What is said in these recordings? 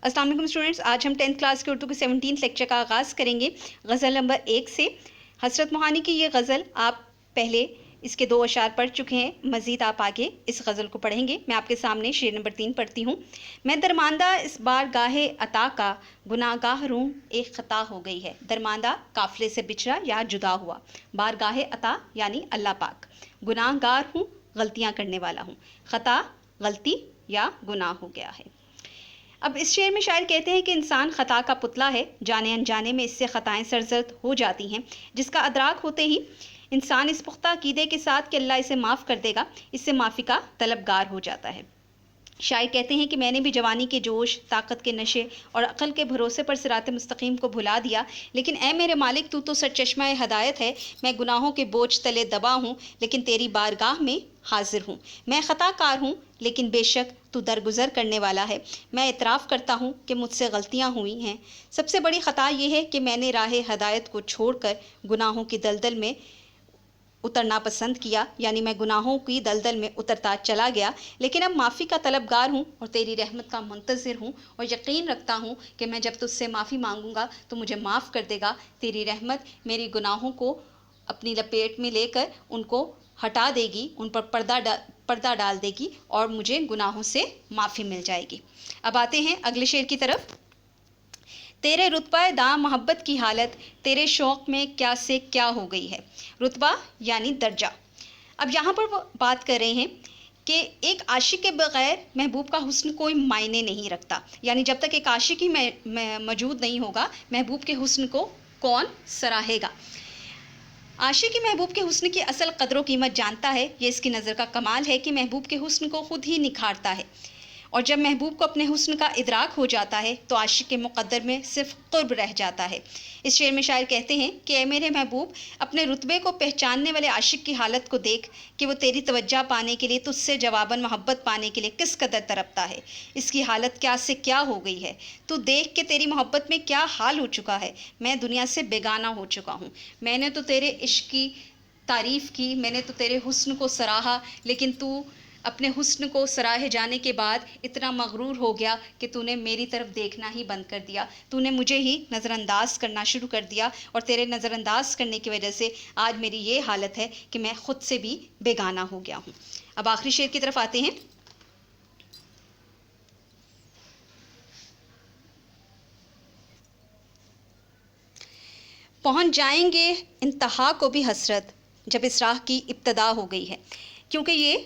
السلام علیکم اسٹوڈنٹس، آج ہم 10th کلاس کے اردو کے 17 لیکچر کا آغاز کریں گے غزل نمبر 1 سے۔ حسرت موہانی کی یہ غزل آپ پہلے اس کے 2 اشعار پڑھ چکے ہیں، مزید آپ آگے اس غزل کو پڑھیں گے۔ میں آپ کے سامنے شعر نمبر 3 پڑھتی ہوں۔ میں درماندہ اس بار گاہے عطا کا، گناہ گاہ روں ایک خطا ہو گئی ہے۔ درماندہ قافلے سے بچھڑا یا جدا ہوا، بار گاہے عطا یعنی اللہ پاک، گناہ گار ہوں غلطیاں کرنے والا ہوں، خطا غلطی یا گناہ ہو گیا ہے۔ اب اس شعر میں شاعر کہتے ہیں کہ انسان خطا کا پتلا ہے، جانے انجانے میں اس سے خطائیں سرزد ہو جاتی ہیں، جس کا ادراک ہوتے ہی انسان اس پختہ عقیدے کے ساتھ کہ اللہ اسے معاف کر دے گا، اس سے معافی کا طلبگار ہو جاتا ہے۔ شاعر کہتے ہیں کہ میں نے بھی جوانی کے جوش، طاقت کے نشے اور عقل کے بھروسے پر صراط مستقیم کو بھلا دیا، لیکن اے میرے مالک تو سرچشمہ ہدایت ہے، میں گناہوں کے بوجھ تلے دبا ہوں لیکن تیری بارگاہ میں حاضر ہوں۔ میں خطا کار ہوں لیکن بے شک تو درگزر کرنے والا ہے۔ میں اعتراف کرتا ہوں کہ مجھ سے غلطیاں ہوئی ہیں۔ سب سے بڑی خطا یہ ہے کہ میں نے راہ ہدایت کو چھوڑ کر گناہوں کی دلدل میں اترنا پسند کیا، یعنی میں گناہوں کی دلدل میں اترتا چلا گیا، لیکن اب معافی کا طلبگار ہوں اور تیری رحمت کا منتظر ہوں، اور یقین رکھتا ہوں کہ میں جب تجھ سے معافی مانگوں گا تو مجھے معاف کر دے گا۔ تیری رحمت میری گناہوں کو اپنی لپیٹ میں لے کر ان کو ہٹا دے گی، ان پر پردہ ڈال دے گی اور مجھے گناہوں سے معافی مل جائے گی۔ اب آتے ہیں اگلے شعر کی طرف۔ تیرے رتبہ داں محبت کی حالت، تیرے شوق میں کیا سے کیا ہو گئی ہے۔ رتبہ یعنی درجہ۔ اب یہاں پر بات کر رہے ہیں کہ ایک عاشق کے بغیر محبوب کا حسن کوئی معنی نہیں رکھتا، یعنی جب تک ایک عاشق ہی موجود نہیں ہوگا، محبوب کے حسن کو کون سراہے گا۔ عاشق محبوب کے حسن کی اصل قدر و قیمت جانتا ہے، یہ اس کی نظر کا کمال ہے کہ محبوب کے حسن کو خود ہی نکھارتا ہے، اور جب محبوب کو اپنے حسن کا ادراک ہو جاتا ہے تو عاشق کے مقدر میں صرف قرب رہ جاتا ہے۔ اس شعر میں شاعر کہتے ہیں کہ اے میرے محبوب، اپنے رتبے کو پہچاننے والے عاشق کی حالت کو دیکھ کہ وہ تیری توجہ پانے کے لیے، تجھ سے جواباً محبت پانے کے لیے کس قدر تڑپتا ہے۔ اس کی حالت کیا سے کیا ہو گئی ہے، تو دیکھ کہ تیری محبت میں کیا حال ہو چکا ہے۔ میں دنیا سے بیگانہ ہو چکا ہوں، میں نے تو تیرے عشق کی تعریف کی، میں نے تو تیرے حسن کو سراہا، لیکن تو اپنے حسن کو سراہے جانے کے بعد اتنا مغرور ہو گیا کہ تو نے میری طرف دیکھنا ہی بند کر دیا، تو نے مجھے ہی نظر انداز کرنا شروع کر دیا، اور تیرے نظر انداز کرنے کی وجہ سے آج میری یہ حالت ہے کہ میں خود سے بھی بیگانہ ہو گیا ہوں۔ اب آخری شعر کی طرف آتے ہیں۔ پہنچ جائیں گے انتہا کو بھی حسرت، جب اس راہ کی ابتدا ہو گئی ہے۔ کیونکہ یہ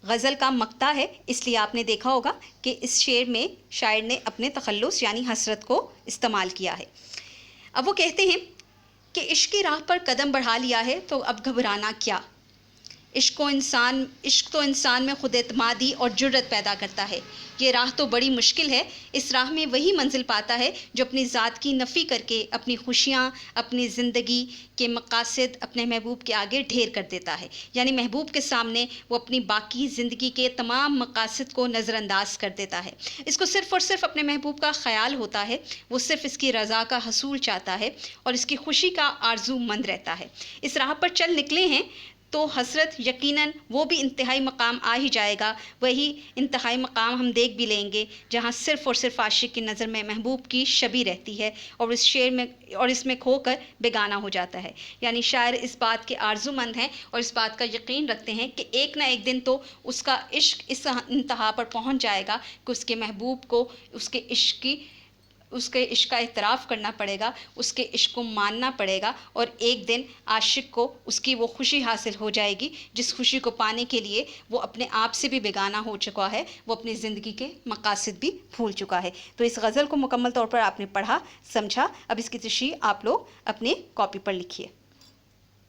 غزل کا مقطع ہے، اس لیے آپ نے دیکھا ہوگا کہ اس شعر میں شاعر نے اپنے تخلص یعنی حسرت کو استعمال کیا ہے۔ اب وہ کہتے ہیں کہ عشق کی راہ پر قدم بڑھا لیا ہے تو اب گھبرانا کیا۔ عشق تو انسان میں خود اعتمادی اور جرأت پیدا کرتا ہے۔ یہ راہ تو بڑی مشکل ہے، اس راہ میں وہی منزل پاتا ہے جو اپنی ذات کی نفی کر کے اپنی خوشیاں، اپنی زندگی کے مقاصد اپنے محبوب کے آگے ڈھیر کر دیتا ہے، یعنی محبوب کے سامنے وہ اپنی باقی زندگی کے تمام مقاصد کو نظر انداز کر دیتا ہے۔ اس کو صرف اور صرف اپنے محبوب کا خیال ہوتا ہے، وہ صرف اس کی رضا کا حصول چاہتا ہے اور اس کی خوشی کا آرزو مند رہتا ہے۔ اس راہ پر چل نکلے ہیں تو حسرت یقیناً وہ بھی انتہائی مقام آ ہی جائے گا، وہی انتہائی مقام ہم دیکھ بھی لیں گے جہاں صرف اور صرف عاشق کی نظر میں محبوب کی شبیہ رہتی ہے اور اس میں کھو کر بیگانہ ہو جاتا ہے۔ یعنی شاعر اس بات کے آرزو مند ہیں اور اس بات کا یقین رکھتے ہیں کہ ایک نہ ایک دن تو اس کا عشق اس انتہا پر پہنچ جائے گا کہ اس کے محبوب کو اس کے عشق کا اعتراف کرنا پڑے گا، اس کے عشق کو ماننا پڑے گا، اور ایک دن عاشق کو اس کی وہ خوشی حاصل ہو جائے گی جس خوشی کو پانے کے لیے وہ اپنے آپ سے بھی بیگانہ ہو چکا ہے، وہ اپنی زندگی کے مقاصد بھی بھول چکا ہے۔ تو اس غزل کو مکمل طور پر آپ نے پڑھا، سمجھا، اب اس کی تشریح آپ لوگ اپنے کاپی پر لکھیے۔